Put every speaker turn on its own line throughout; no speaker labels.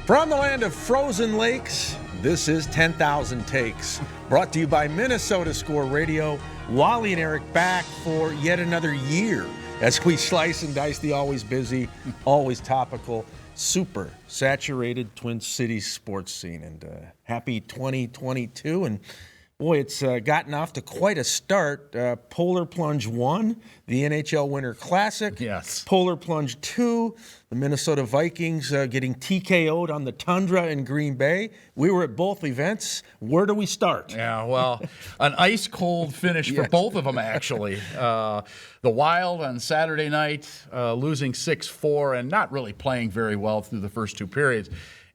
From the land of frozen lakes, this is 10,000 Takes, brought to you by Minnesota Score Radio. Wally and Eric back for yet another year as we slice and dice the always busy, always topical, super saturated Twin Cities sports scene. And happy 2022. And boy, it's gotten off to quite a start. Polar Plunge 1, the NHL Winter Classic.
Yes.
Polar Plunge 2, the Minnesota Vikings getting TKO'd on the Tundra in Green Bay. We were at both events. Where do we start?
Yeah, well, an ice-cold finish for both of them, actually. The Wild on Saturday night, losing 6-4 and not really playing very well through the first two periods.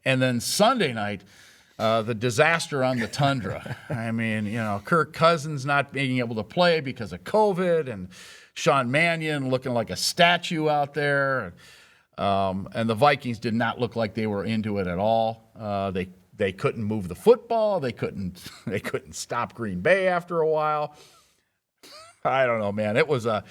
And then Sunday night, the disaster on the Tundra. I mean, Kirk Cousins not being able to play because of COVID, and Sean Mannion looking like a statue out there. And the Vikings did not look like they were into it at all. They couldn't move the football. They couldn't stop Green Bay after a while. I don't know, man. It was a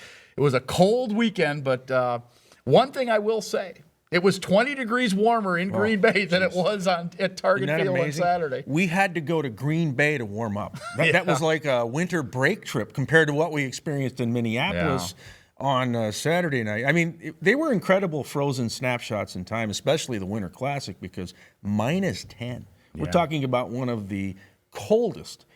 cold weekend, but one thing I will say. It was 20 degrees warmer in Green Bay than it was at Target Field on Saturday.
We had to go to Green Bay to warm up. That was like a winter break trip compared to what we experienced in Minneapolis on Saturday night. I mean, they were incredible frozen snapshots in time, especially the Winter Classic, because minus 10. We're talking about one of the coldest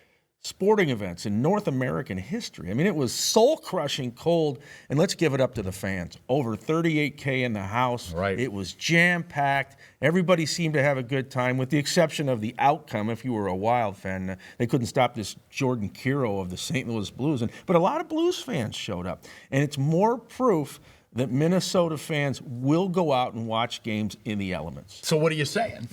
sporting events in North American history. I mean, it was soul-crushing cold, and let's give it up to the fans. Over 38K in the house.
Right.
It was jam-packed. Everybody seemed to have a good time, with the exception of the outcome. If you were a Wild fan, they couldn't stop this Jordan Kyrou of the St. Louis Blues. But a lot of Blues fans showed up, and it's more proof that Minnesota fans will go out and watch games in the elements.
So what are you saying?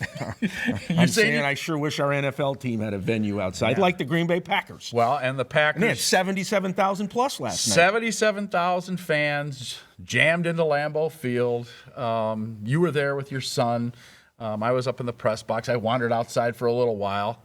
I'm saying I sure wish our NFL team had a venue outside, like the Green Bay Packers.
Well, and the Packers.
And they had 77,000 plus last night.
77,000 fans jammed into Lambeau Field. You were there with your son. I was up in the press box. I wandered outside for a little while.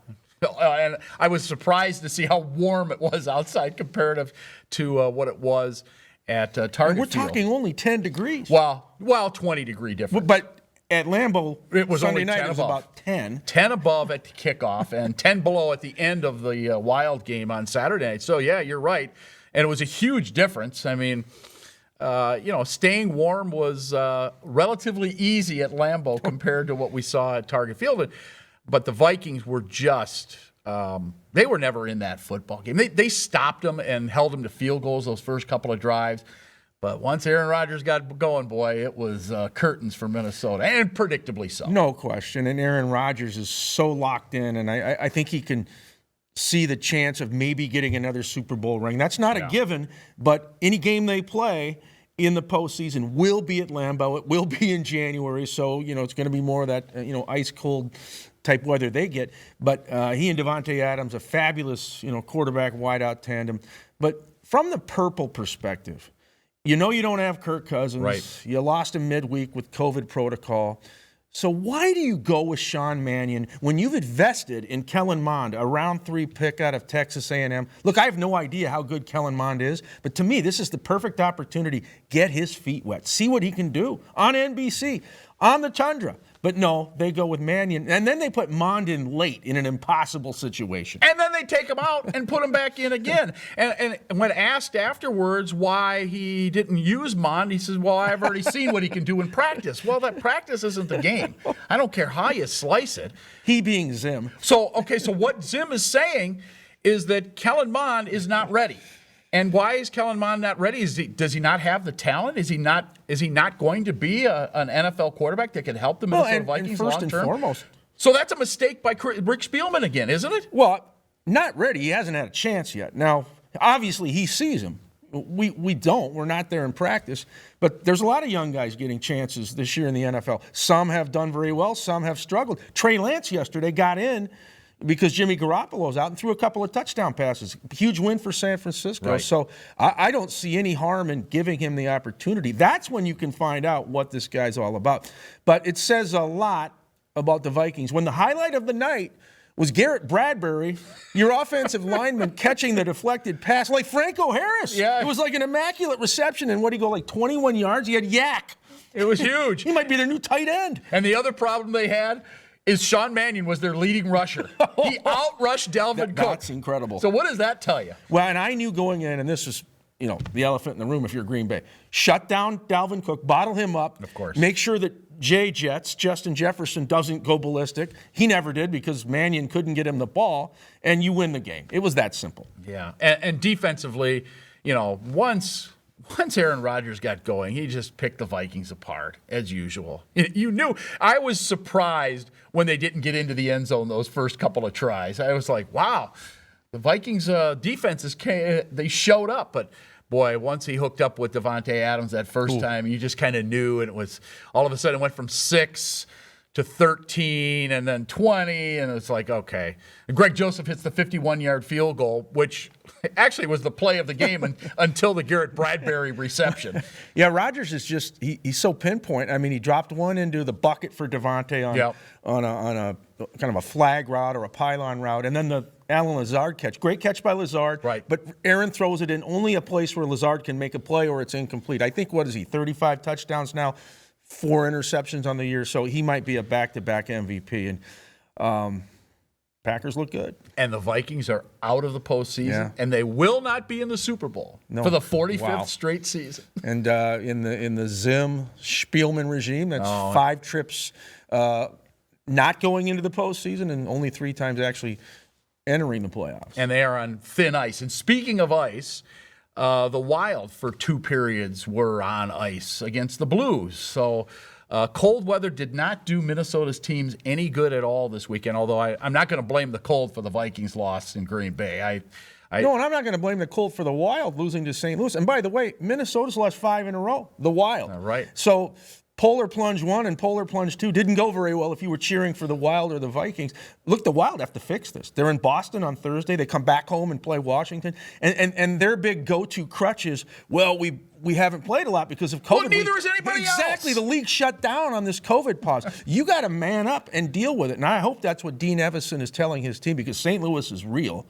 And I was surprised to see how warm it was outside comparative to what it was at Target Field.
We're talking only 10 degrees.
Well, 20-degree difference.
But at Lambeau,
it was
Sunday
only
night,
10
it was
above.
about 10.
10 above at the kickoff and 10 below at the end of the Wild game on Saturday night. So, yeah, you're right. And it was a huge difference. I mean, staying warm was relatively easy at Lambeau compared to what we saw at Target Field. But the Vikings were just they were never in that football game. They stopped them and held them to field goals those first couple of drives. But once Aaron Rodgers got going, boy, it was curtains for Minnesota, and predictably so.
No question. And Aaron Rodgers is so locked in, and I think he can see the chance of maybe getting another Super Bowl ring. That's not a given, but any game they play in the postseason will be at Lambeau. It will be in January, so it's going to be more of that ice cold type weather they get. But he and Devontae Adams, a fabulous quarterback wideout tandem. But from the Purple perspective, you don't have Kirk Cousins.
Right.
You lost him midweek with COVID protocol. So why do you go with Sean Mannion when you've invested in Kellen Mond, a round 3 pick out of Texas A&M? Look, I have no idea how good Kellen Mond is, but to me, this is the perfect opportunity. Get his feet wet. See what he can do on NBC, on the Tundra. But no, they go with Mannion, and then they put Mond in late in an impossible situation.
And then they take him out and put him back in again. And when asked afterwards why he didn't use Mond, he says, well, I've already seen what he can do in practice. Well, that practice isn't the game. I don't care how you slice it.
He being Zim.
So what Zim is saying is that Kellen Mond is not ready. And why is Kellen Mond not ready? Does he not have the talent? Is he not going to be an NFL quarterback that can help the Minnesota Vikings long term?
First and foremost.
So that's a mistake by Rick Spielman again, isn't it?
Well, not ready. He hasn't had a chance yet. Now, obviously, he sees him. We don't. We're not there in practice. But there's a lot of young guys getting chances this year in the NFL. Some have done very well. Some have struggled. Trey Lance yesterday got in because Jimmy Garoppolo's out and threw a couple of touchdown passes. Huge win for San Francisco.
Right.
So I don't see any harm in giving him the opportunity. That's when you can find out what this guy's all about. But it says a lot about the Vikings. When the highlight of the night was Garrett Bradbury, your offensive lineman, catching the deflected pass like Franco Harris.
Yeah.
It was like an immaculate reception. And what did he go, like 21 yards? He had yak.
It was huge.
He might be their new tight end.
And the other problem they had is Sean Mannion was their leading rusher. He outrushed Dalvin Cook.
That's incredible.
So what does that tell you?
Well, and I knew going in, and this is, the elephant in the room if you're Green Bay. Shut down Dalvin Cook, bottle him up.
Of course.
Make sure that Justin Jefferson doesn't go ballistic. He never did because Mannion couldn't get him the ball, and you win the game. It was that simple.
Yeah, and defensively, once Aaron Rodgers got going, he just picked the Vikings apart, as usual. You knew. I was surprised when they didn't get into the end zone those first couple of tries. I was like, wow, the Vikings defenses they showed up. But, boy, once he hooked up with Devontae Adams that first time, you just kind of knew. And it was all of a sudden it went from 6 to 13 and then 20, and it's like, okay. And Greg Joseph hits the 51-yard field goal, which actually was the play of the game until the Garrett Bradbury reception.
Yeah, Rodgers is just he's so pinpoint. I mean, he dropped one into the bucket for Devontae on a kind of a flag route or a pylon route, and then the Allen Lazard catch. Great catch by Lazard,
right?
But Aaron throws it in only a place where Lazard can make a play or it's incomplete. I think, 35 touchdowns now? 4 interceptions on the year, so he might be a back-to-back MVP. And Packers look good.
And the Vikings are out of the postseason, and they will not be in the Super Bowl for the 45th straight season.
And in the Zim Spielman regime, that's 5 trips not going into the postseason and only 3 times actually entering the playoffs.
And they are on thin ice. And speaking of ice, the Wild for 2 periods were on ice against the Blues. So cold weather did not do Minnesota's teams any good at all this weekend, although I'm not going to blame the cold for the Vikings' loss in Green Bay.
No, and I'm not going to blame the cold for the Wild losing to St. Louis. And by the way, Minnesota's lost 5 in a row, the Wild.
Right.
So Polar Plunge 1 and Polar Plunge 2 didn't go very well if you were cheering for the Wild or the Vikings. Look, the Wild have to fix this. They're in Boston on Thursday. They come back home and play Washington. And their big go-to crutch is, well, we haven't played a lot because of COVID.
Well, neither is anybody else.
Exactly. The league shut down on this COVID pause. You got to man up and deal with it. And I hope that's what Dean Evison is telling his team, because St. Louis is real.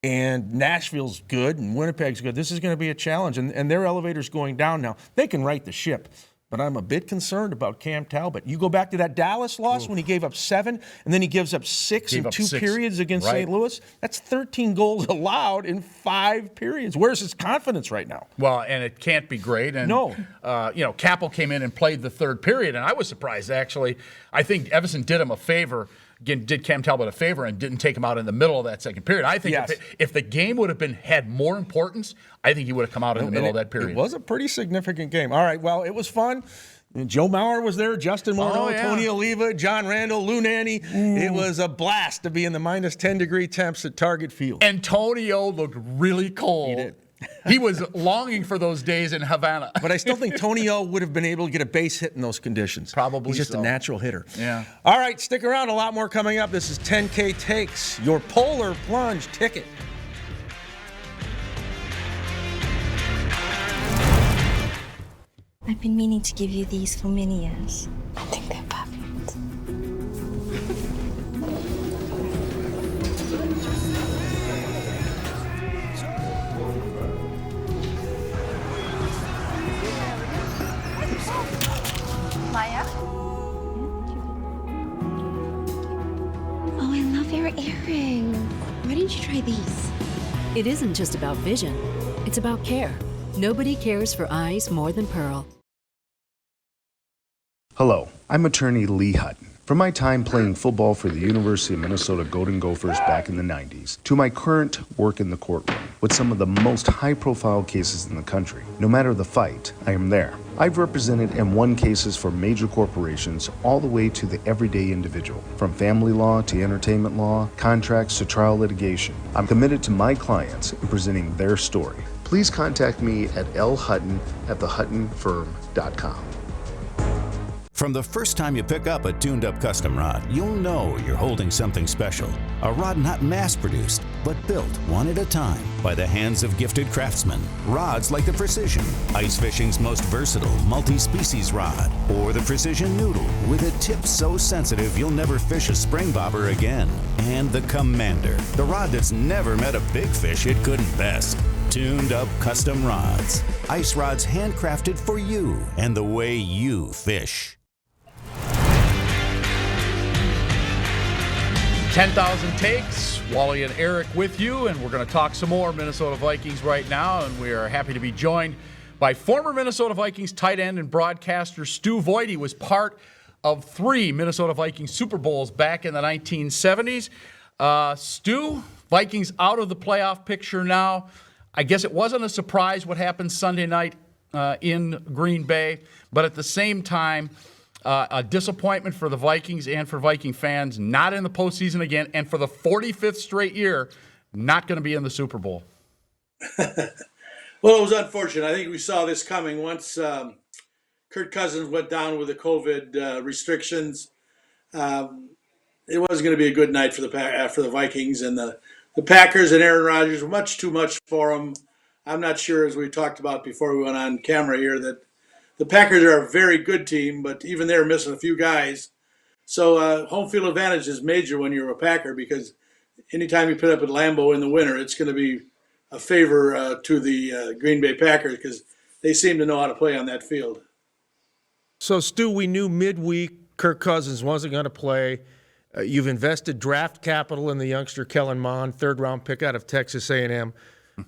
And Nashville's good and Winnipeg's good. This is going to be a challenge. And their elevator's going down now. They can right the ship. But I'm a bit concerned about Cam Talbot. You go back to that Dallas loss when he gave up 7, and then he gives up 6 in 2 periods against St. Louis. That's 13 goals allowed in 5 periods. Where's his confidence right now?
Well, and it can't be great. And,
no.
Capel came in and played the 3rd period, and I was surprised, actually. I think Evison did him a favor. Again, did Cam Talbot a favor and didn't take him out in the middle of that 2nd period. I think if the game would have had more importance, I think he would have come out in the middle of that period.
It was a pretty significant game. All right, well, it was fun. Joe Mauer was there, Justin Morneau, Tony Oliva, John Randall, Lou Nanny. It was a blast to be in the minus 10-degree temps at Target Field.
Antonio looked really cold.
He did.
He was longing for those days in Havana.
But I still think Tonio would have been able to get a base hit in those conditions.
Probably.
He's just a natural hitter.
Yeah.
All right, stick around. A lot more coming up. This is 10K Takes, your Polar Plunge ticket.
I've been meaning to give you these for many years. I think they're perfect.
Maya?
Oh, I love your earrings. Why didn't you try these?
It isn't just about vision. It's about care. Nobody cares for eyes more than Pearl.
Hello, I'm attorney Lee Hutton. From my time playing football for the University of Minnesota Golden Gophers back in the 90s, to my current work in the courtroom with some of the most high-profile cases in the country. No matter the fight, I am there. I've represented and won cases for major corporations all the way to the everyday individual. From family law to entertainment law, contracts to trial litigation. I'm committed to my clients in presenting their story. Please contact me at lhutton@thehuttonfirm.com.
From the first time you pick up a tuned-up custom rod, you'll know you're holding something special. A rod not mass-produced, but built one at a time by the hands of gifted craftsmen. Rods like the Precision, ice fishing's most versatile multi-species rod, or the Precision Noodle with a tip so sensitive you'll never fish a spring bobber again. And the Commander, the rod that's never met a big fish it couldn't best. Tuned Up Custom Rods. Ice rods handcrafted for you and the way you fish.
10,000 takes. Wally and Eric with you, and we're going to talk some more Minnesota Vikings right now, and we are happy to be joined by former Minnesota Vikings tight end and broadcaster Stu Voigt. He was part of 3 Minnesota Vikings Super Bowls back in the 1970s. Stu, Vikings out of the playoff picture now. I guess it wasn't a surprise what happened Sunday night in Green Bay, but at the same time, a disappointment for the Vikings and for Viking fans, not in the postseason again, and for the 45th straight year, not going to be in the Super Bowl.
Well, it was unfortunate. I think we saw this coming once Kirk Cousins went down with the COVID restrictions. It wasn't going to be a good night for the Vikings, and the Packers and Aaron Rodgers were much too much for them. I'm not sure, as we talked about before we went on camera here, that the Packers are a very good team, but even they're missing a few guys. So home field advantage is major when you're a Packer, because anytime you put up at Lambeau in the winter, it's going to be a favor to the Green Bay Packers, because they seem to know how to play on that field.
So, Stu, we knew midweek Kirk Cousins wasn't going to play. You've invested draft capital in the youngster Kellen Mond, third-round pick out of Texas A&M.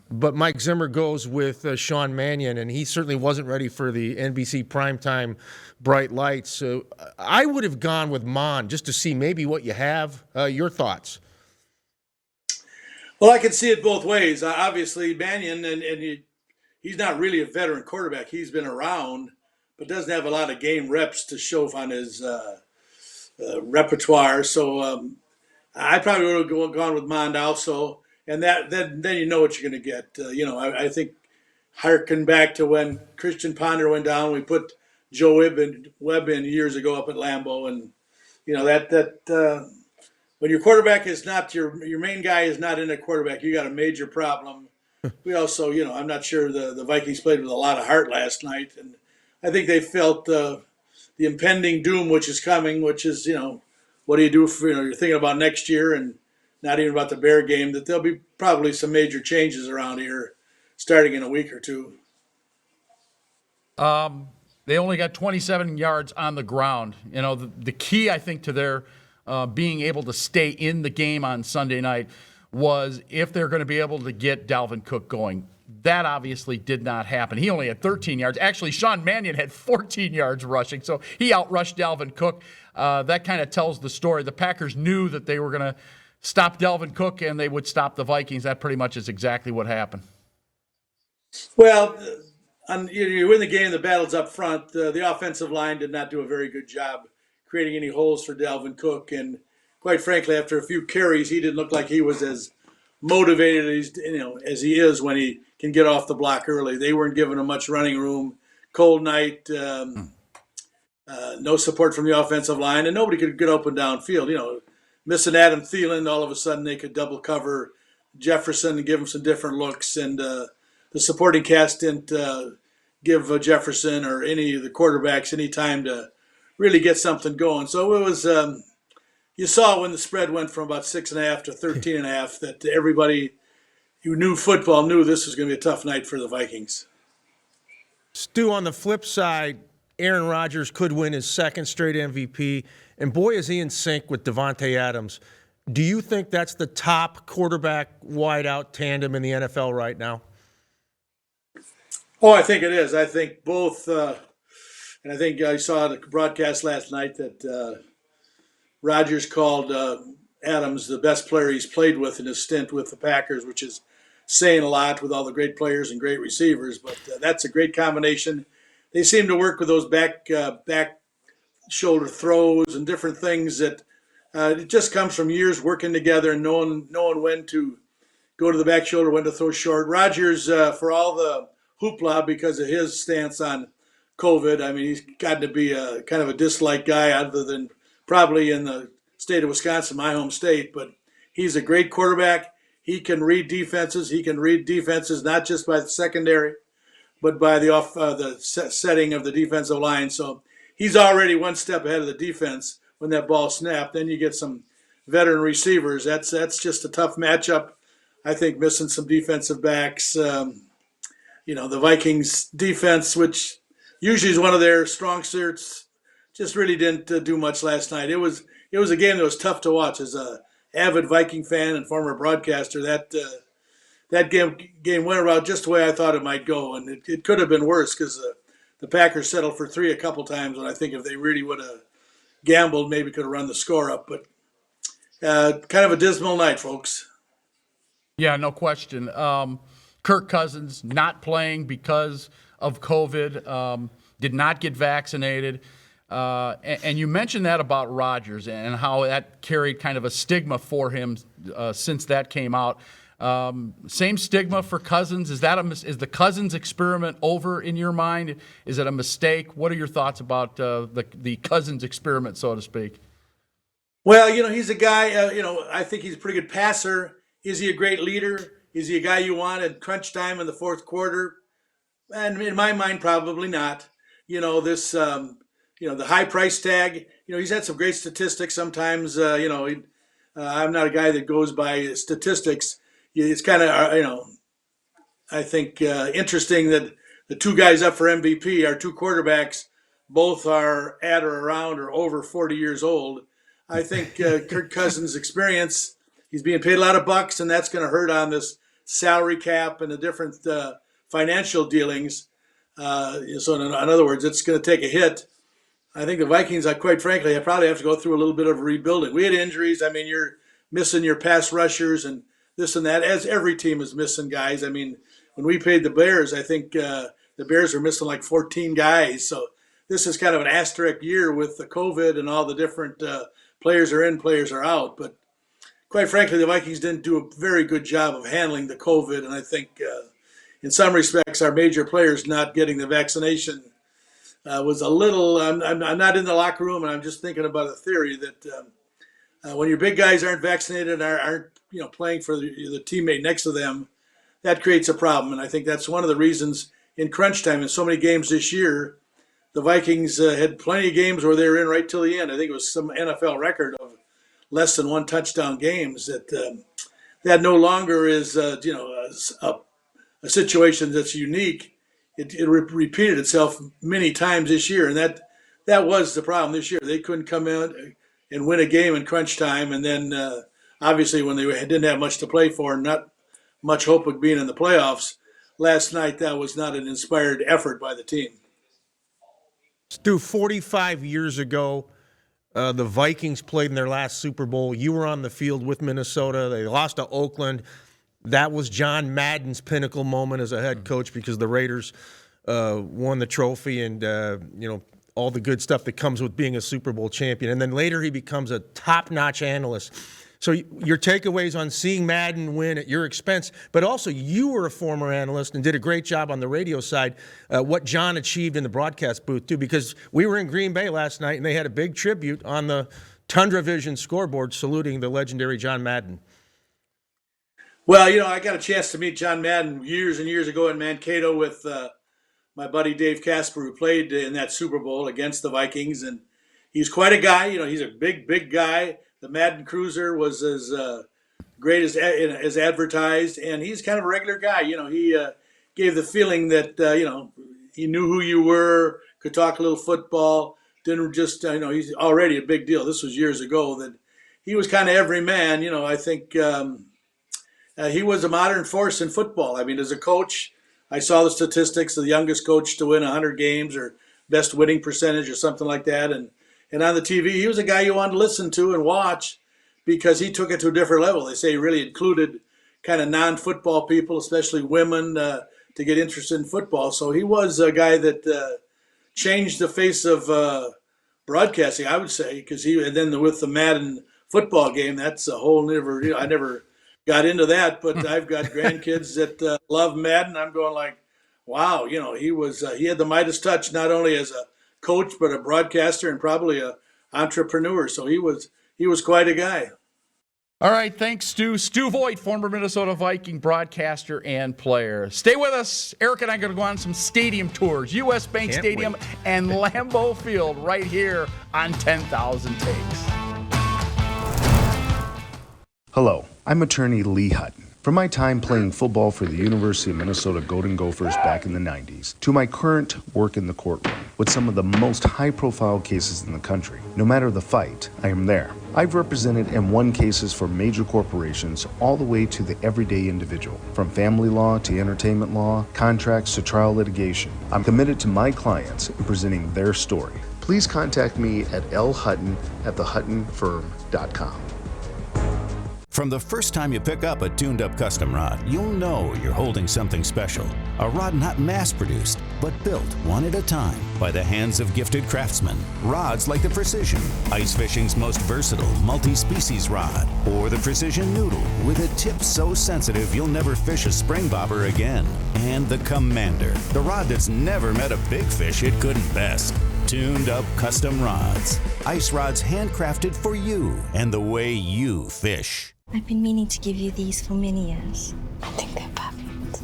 But Mike Zimmer goes with Sean Mannion, and he certainly wasn't ready for the NBC primetime bright lights. So I would have gone with Mond just to see maybe what you have. Your thoughts?
Well, I can see it both ways. Obviously, Mannion, he's not really a veteran quarterback. He's been around, but doesn't have a lot of game reps to show on his repertoire. So I probably would have gone with Mond also, and then you know what you're going to get. I think harken back to when Christian Ponder went down. We put Joe Webb in years ago up at Lambeau, and when your quarterback is not your main guy is not in a quarterback, you got a major problem. We also, I'm not sure the Vikings played with a lot of heart last night, and I think they felt the impending doom which is coming, which is, what do you do for, you're thinking about next year and not even about the Bear game, that there'll be probably some major changes around here starting in a week or two.
They only got 27 yards on the ground. The key, I think, to their being able to stay in the game on Sunday night was if they're going to be able to get Dalvin Cook going. That obviously did not happen. He only had 13 yards. Actually, Sean Mannion had 14 yards rushing, so he outrushed Dalvin Cook. That kind of tells the story. The Packers knew that they were going to stop Dalvin Cook and they would stop the Vikings. That pretty much is exactly what happened.
Well, you win the game, the battle's up front. The offensive line did not do a very good job creating any holes for Dalvin Cook, and quite frankly, after a few carries, he didn't look like he was as motivated as he is when he can get off the block early. They weren't giving him much running room. Cold night, no support from the offensive line, and nobody could get open downfield. Missing Adam Thielen, all of a sudden they could double cover Jefferson and give him some different looks, and the supporting cast didn't give Jefferson or any of the quarterbacks any time to really get something going. So it was, you saw when the spread went from about 6.5 to 13.5 that everybody who knew football knew this was going to be a tough night for the Vikings.
Stu, on the flip side, Aaron Rodgers could win his second straight MVP, and boy, is he in sync with Davante Adams. Do you think that's the top quarterback wideout tandem in the NFL right now?
Oh, I think it is. I think both, and I think I saw the broadcast last night that Rodgers called Adams the best player he's played with in his stint with the Packers, which is saying a lot with all the great players and great receivers. But that's a great combination. They seem to work with those back shoulder throws and different things that it just comes from years working together and knowing when to go to the back shoulder, when to throw short. Rodgers, for all the hoopla because of his stance on COVID, I mean, he's gotten to be a kind of a disliked guy other than probably in the state of Wisconsin, my home state. But he's a great quarterback. He can read defenses. He can read defenses not just by the secondary, but by the setting of the defensive line. So he's already one step ahead of the defense when that ball snapped. Then you get some veteran receivers. That's just a tough matchup. I think missing some defensive backs. The Vikings defense, which usually is one of their strong suits, just really didn't do much last night. It was a game that was tough to watch. As a avid Viking fan and former broadcaster, that game went around just the way I thought it might go, and it could have been worse because the Packers settled for 3 a couple times, and I think if they really would have gambled, maybe could have run the score up. But kind of a dismal night, folks.
Yeah, no question. Kirk Cousins not playing because of COVID, did not get vaccinated. And you mentioned that about Rodgers and how that carried kind of a stigma for him since that came out. Same stigma for Cousins. Is the Cousins experiment over in your mind? Is it a mistake? What are your thoughts about the Cousins experiment, so to speak?
Well, he's a guy, I think he's a pretty good passer. Is he a great leader? Is he a guy you want at crunch time in the fourth quarter? And in my mind, probably not. The high price tag, he's had some great statistics. Sometimes, I'm not a guy that goes by statistics. It's kind of, I think interesting that the 2 guys up for MVP, our 2 quarterbacks, both are at or around or over 40 years old. I think Kirk Cousins' experience, he's being paid a lot of bucks, and that's going to hurt on this salary cap and the different financial dealings. So in other words, it's going to take a hit. I think the Vikings, quite frankly, probably have to go through a little bit of rebuilding. We had injuries. I mean, you're missing your pass rushers and this and that, as every team is missing guys. I mean, when we played the Bears, I think the Bears were missing like 14 guys. So this is kind of an asterisk year with the COVID and all the different players are in, players are out. But quite frankly, the Vikings didn't do a very good job of handling the COVID. And I think in some respects, our major players not getting the vaccination was a little, I'm not in the locker room, and I'm just thinking about a theory that when your big guys aren't vaccinated and aren't playing for the teammate next to them, that creates a problem. And I think that's one of the reasons in crunch time in so many games this year, the Vikings had plenty of games where they were in right till the end. I think it was some NFL record of less than 1 touchdown games that no longer is a situation that's unique. It repeated itself many times this year, and that was the problem this year. They couldn't come in and win a game in crunch time, and then obviously when they didn't have much to play for, not much hope of being in the playoffs, last night that was not an inspired effort by the team.
Stu, 45 years ago, the Vikings played in their last Super Bowl. You were on the field with Minnesota. They lost to Oakland. That was John Madden's pinnacle moment as a head coach because the Raiders won the trophy and, all the good stuff that comes with being a Super Bowl champion. And then later he becomes a top-notch analyst. So your takeaways on seeing Madden win at your expense, but also you were a former analyst and did a great job on the radio side, what John achieved in the broadcast booth, too, because we were in Green Bay last night and they had a big tribute on the Tundra Vision scoreboard saluting the legendary John Madden.
Well, I got a chance to meet John Madden years and years ago in Mankato with my buddy Dave Casper, who played in that Super Bowl against the Vikings. And he's quite a guy. He's a big guy. The Madden Cruiser was as great as advertised. And he's kind of a regular guy. He gave the feeling that, he knew who you were, could talk a little football, didn't just, he's already a big deal. This was years ago that he was kind of every man. I think he was a modern force in football. I mean, as a coach, I saw the statistics, the youngest coach to win 100 games or best winning percentage or something like that. And on the TV, he was a guy you wanted to listen to and watch because he took it to a different level. They say he really included kind of non-football people, especially women, to get interested in football. So he was a guy that changed the face of broadcasting, I would say, because and then with the Madden football game, that's a whole I never got into that, but I've got grandkids that love Madden. I'm going like, wow, he had the Midas touch, not only as a coach, but a broadcaster and probably a entrepreneur. So he was quite a guy.
All right, thanks, Stu. Stu Voigt, former Minnesota Viking broadcaster and player. Stay with us. Eric and I are going to go on some stadium tours, U.S. Bank Stadium and Lambeau Field right here on 10,000 Takes.
Hello, I'm attorney Lee Hutton. From my time playing football for the University of Minnesota Golden Gophers back in the 90s, to my current work in the courtroom with some of the most high-profile cases in the country. No matter the fight, I am there. I've represented and won cases for major corporations all the way to the everyday individual. From family law to entertainment law, contracts to trial litigation. I'm committed to my clients in presenting their story. Please contact me at lhutton@thehuttonfirm.com.
From the first time you pick up a tuned-up custom rod, you'll know you're holding something special. A rod not mass-produced, but built one at a time by the hands of gifted craftsmen. Rods like the Precision, ice fishing's most versatile multi-species rod, or the Precision Noodle with a tip so sensitive you'll never fish a spring bobber again. And the Commander, the rod that's never met a big fish it couldn't best. Tuned-up custom rods. Ice rods handcrafted for you and the way you fish.
I've been meaning to give you these for many years. I think they're perfect.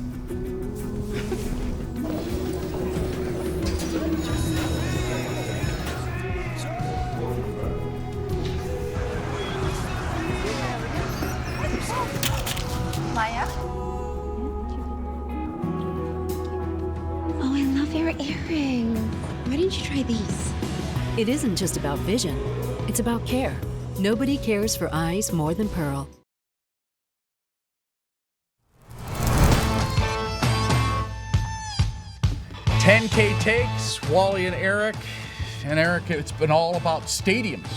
Maya?
Oh, I love your earring. Why didn't you try these?
It isn't just about vision, it's about care. Nobody cares for eyes more than Pearl.
10K takes, Wally and Eric. And Eric, it's been all about stadiums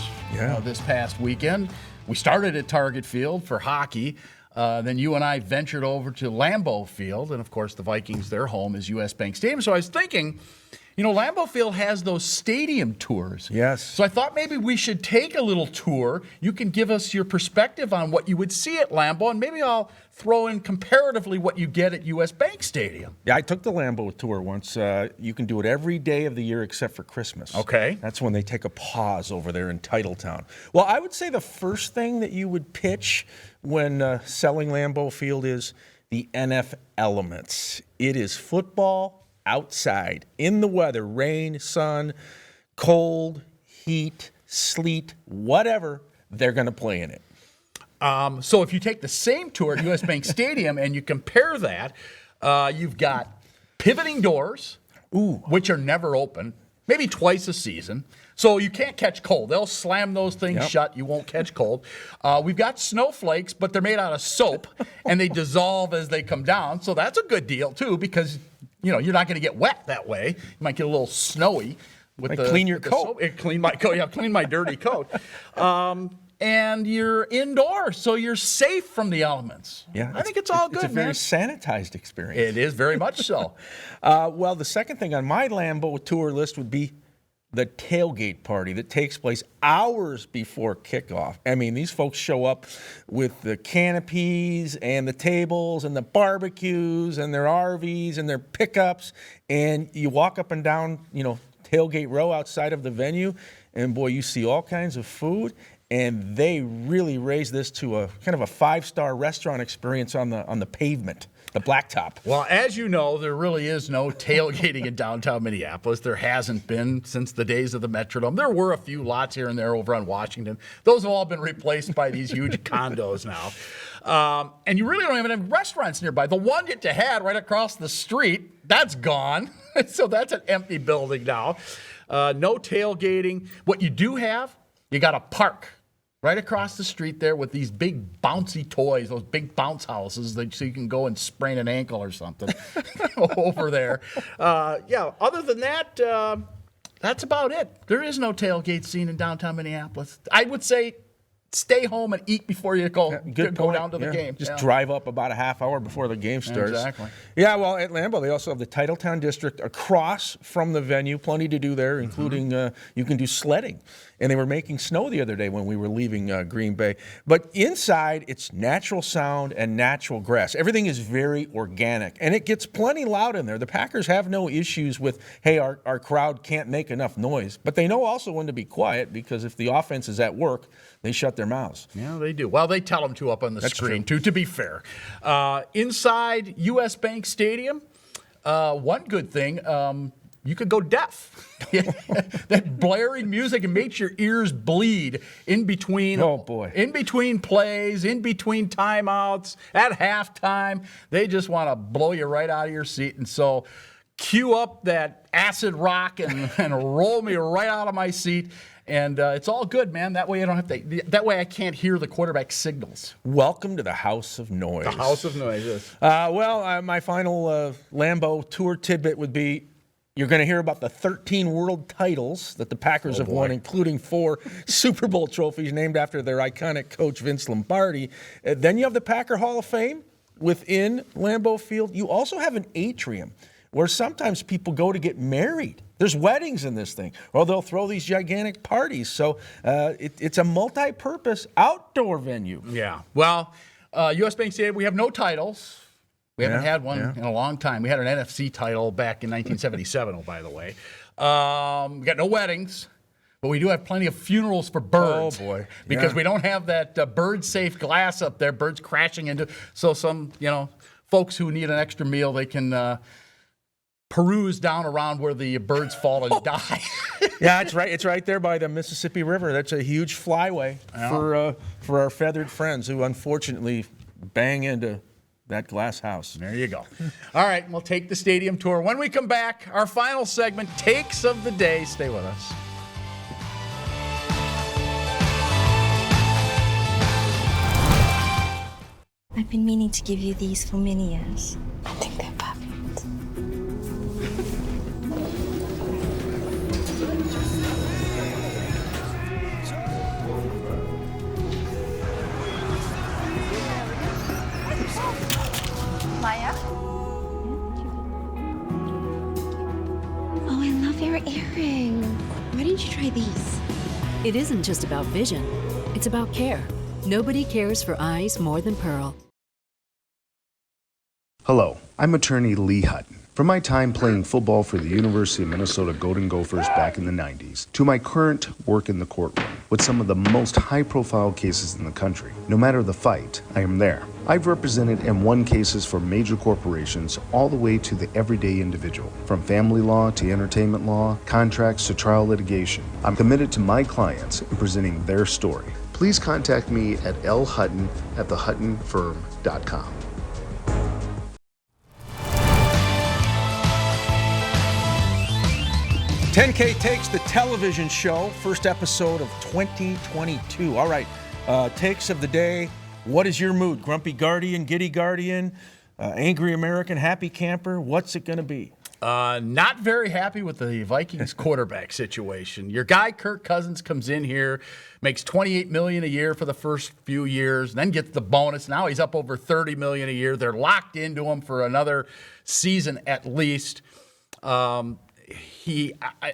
this past weekend. We started at Target Field for hockey. Then you and I ventured over to Lambeau Field. And, of course, the Vikings, their home is U.S. Bank Stadium. So I was thinking, you know, Lambeau Field has those stadium tours.
Yes.
So I thought maybe we should take a little tour. You can give us your perspective on what you would see at Lambeau, and maybe I'll throw in comparatively what you get at U.S. Bank Stadium.
Yeah, I took the Lambeau tour once. You can do it every day of the year except for Christmas.
Okay.
That's when they take a pause over there in Titletown. Well, I would say the first thing that you would pitch when selling Lambeau Field is the NF elements. It is football outside, in the weather, rain, sun, cold, heat, sleet, whatever, they're going to play in it.
So if you take the same tour at U.S. Bank Stadium and you compare that, you've got pivoting doors, which are never open, maybe twice a season. So you can't catch cold. They'll slam those things shut. You won't catch cold. We've got snowflakes, but they're made out of soap, and they dissolve as they come down. So that's a good deal, too, because you know, you're not going to get wet that way. You might get a little snowy.
Clean your coat.
Clean my coat. Yeah, clean my dirty coat. And you're indoors, so you're safe from the elements.
Yeah,
I think it's all good,
It's a very sanitized experience.
It is very much so.
Well, the second thing on my Lambeau tour list would be the tailgate party that takes place hours before kickoff. I mean, these folks show up with the canopies and the tables and the barbecues and their RVs and their pickups, and you walk up and down, you know, tailgate row outside of the venue, and boy, you see all kinds of food. And they really raise this to a kind of a 5-star restaurant experience on the pavement, the blacktop.
Well, as you know, there really is no tailgating in downtown Minneapolis. There hasn't been since the days of the Metrodome. There were a few lots here and there over on Washington. Those have all been replaced by these huge condos now. And you really don't even have restaurants nearby. The one that you had right across the street, that's gone. So that's an empty building now. No tailgating. What you do have, you got a park right across the street there with these big bouncy toys, those big bounce houses, so you can go and sprain an ankle or something over there. Other than that, that's about it. There is no tailgate scene in downtown Minneapolis. I would say stay home and eat before you go down to the game.
Just drive up about a half hour before the game starts.
Exactly.
Yeah, well, at Lambeau, they also have the Titletown District across from the venue. Plenty to do there, including you can do sledding. And they were making snow the other day when we were leaving Green Bay. But inside, it's natural sound and natural grass. Everything is very organic. And it gets plenty loud in there. The Packers have no issues with, hey, our crowd can't make enough noise. But they know also when to be quiet, because if the offense is at work, they shut their mouths.
Yeah, they do. Well, they tell them to up on the screen, too, to be fair. Inside U.S. Bank Stadium, one good thing, you could go deaf. That blaring music, it makes your ears bleed in between.
Oh, boy.
In between plays, in between timeouts, at halftime. They just want to blow you right out of your seat. And so cue up that acid rock and roll me right out of my seat. And it's all good, man. That way I don't have to. That way I can't hear the quarterback signals.
Welcome to the House of Noise.
The House of Noise. Yes.
My final Lambeau tour tidbit would be: you're going to hear about the 13 world titles that the Packers have won, including 4 Super Bowl trophies named after their iconic coach Vince Lombardi. Then you have the Packer Hall of Fame within Lambeau Field. You also have an atrium where sometimes people go to get married. There's weddings in this thing, or they'll throw these gigantic parties. So it's a multi-purpose outdoor venue.
Yeah. Well, U.S. Bank Stadium, we have no titles. We haven't had one in a long time. We had an NFC title back in 1977, by the way. We got no weddings, but we do have plenty of funerals for birds.
Oh, boy.
Because we don't have that bird-safe glass up there, birds crashing into. So some, folks who need an extra meal, they can peruse down around where the birds fall and die.
Yeah, it's right. It's right there by the Mississippi River. That's a huge flyway for our feathered friends who unfortunately bang into that glass house.
There you go. All right, we'll take the stadium tour. When we come back, our final segment, Takes of the Day. Stay with us.
I've been meaning to give you these for many years. I think they're perfect.
Maya?
Oh, I love your earring. Why didn't you try these?
It isn't just about vision, it's about care. Nobody cares for eyes more than Pearl.
Hello, I'm attorney Lee Hutton. From my time playing football for the University of Minnesota Golden Gophers back in the 90s, to my current work in the courtroom with some of the most high-profile cases in the country. No matter the fight, I am there. I've represented and won cases for major corporations all the way to the everyday individual. From family law to entertainment law, contracts to trial litigation. I'm committed to my clients in presenting their story. Please contact me at lhutton@thehuttonfirm.com.
10K Takes, the television show, first episode of 2022. All right, takes of the day. What is your mood? Grumpy Guardian, Giddy Guardian, Angry American, Happy Camper? What's it going to be?
Not very happy with the Vikings quarterback situation. Your guy Kirk Cousins comes in here, makes $28 million a year for the first few years, then gets the bonus. Now he's up over $30 million a year. They're locked into him for another season at least. And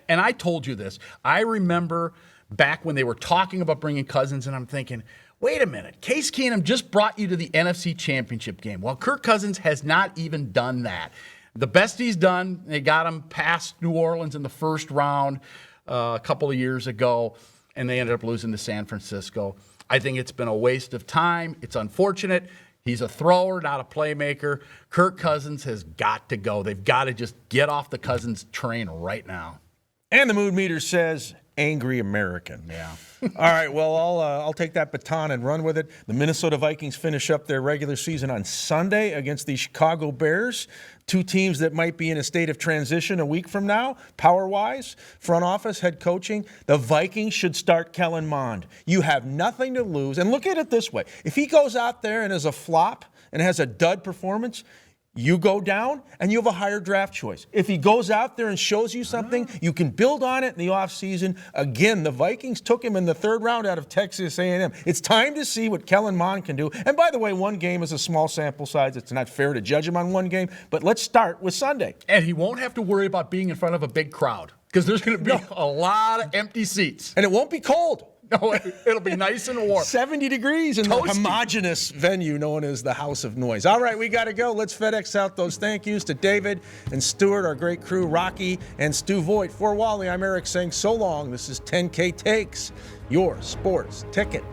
I told you this. I remember back when they were talking about bringing Cousins, and I'm thinking, wait a minute. Case Keenum just brought you to the NFC Championship game. Well, Kirk Cousins has not even done that. The best he's done, they got him past New Orleans in the first round a couple of years ago, and they ended up losing to San Francisco. I think it's been a waste of time. It's unfortunate. He's a thrower, not a playmaker. Kirk Cousins has got to go. They've got to just get off the Cousins train right now.
And the mood meter says Angry American.
Yeah.
All right, well, I'll take that baton and run with it. The Minnesota Vikings finish up their regular season on Sunday against the Chicago Bears, two teams that might be in a state of transition a week from now, power-wise, front office, head coaching. The Vikings should start Kellen Mond. You have nothing to lose. And look at it this way. If he goes out there and is a flop and has a dud performance, you go down and you have a higher draft choice. If he goes out there and shows you something, you can build on it in the offseason. Again, the Vikings took him in the third round out of Texas A&M. It's time to see what Kellen Mond can do. And by the way, one game is a small sample size. It's not fair to judge him on one game. But let's start with Sunday.
And he won't have to worry about being in front of a big crowd because there's going to be a lot of empty seats.
And it won't be cold.
No, it'll be nice and warm.
70 degrees in the homogeneous venue known as the House of Noise. All right, we got to go. Let's FedEx out those thank yous to David and Stuart, our great crew, Rocky and Stu Voigt. For Wally, I'm Eric saying so long. This is 10K Takes, your sports ticket.